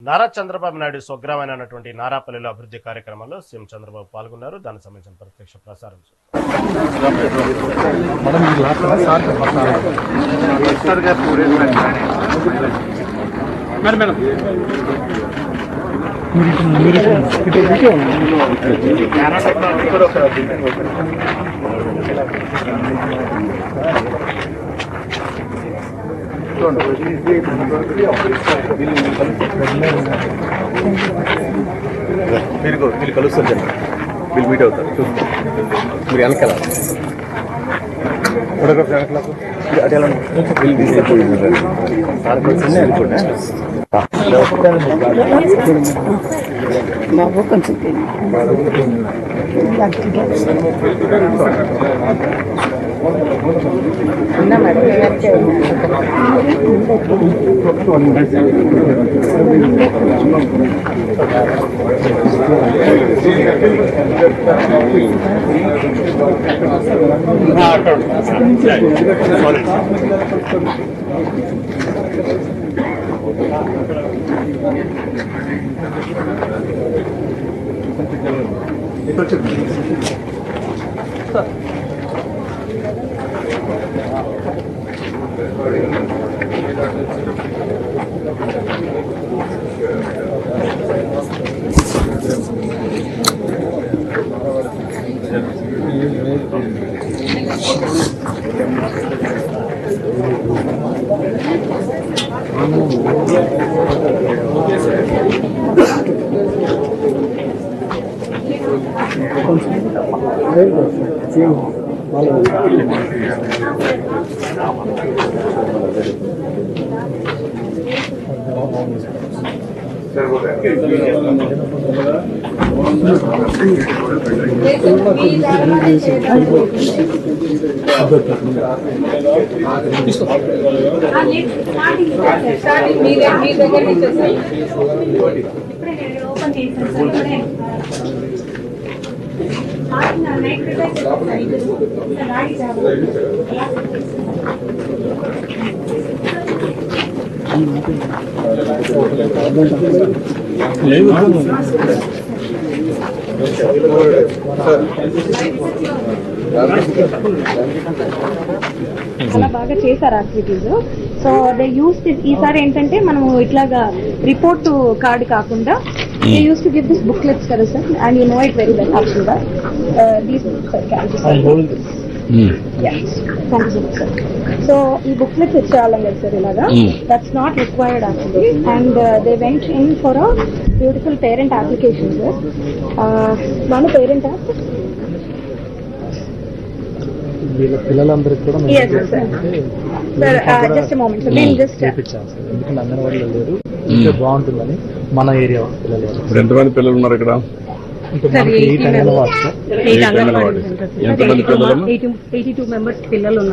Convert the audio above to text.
నారా చంద్రబాబు నాయుడు స్వగ్రామైనటువంటి నారాపల్లిలో అభివృద్ధి కార్యక్రమంలో సీఎం చంద్రబాబు పాల్గొన్నారు. దానికి సంబంధించిన ప్రత్యక్ష ప్రసారం వీళ్ళు కలుస్తారు జనం, వీళ్ళు మీట్ అవుతారు. చూస్తాం మీరు వెనకాల ఫోటోగ్రాఫ్ వెనకాలకు చాలా బాగా చేశారు యాక్టివిటీస్. సో దే యూస్ ఈసారి ఏంటంటే మనం ఇట్లాగా రిపోర్ట్ కార్డ్ కాకుండా they use to give this booklets కదా sir, and you know it very well యాక్చువల్గా దీస్ సార్. సో ఈ బుక్లెట్స్ ఇచ్చేవాళ్ళం కదా సార్ ఇలాగా, that's not required actually. And they went in for a beautiful parent application sir. మన parent app పిల్లలందరికీ కూడా ఎందుకంటే అంగన్వాడీలో లేరు, ఇంకా బాగుంటుందని మన ఏరియా పిల్లలు. ఎంతమంది పిల్లలు ఉన్నారు ఇక్కడ? 82 మెంబర్స్ పిల్లలు ఉన్నారు.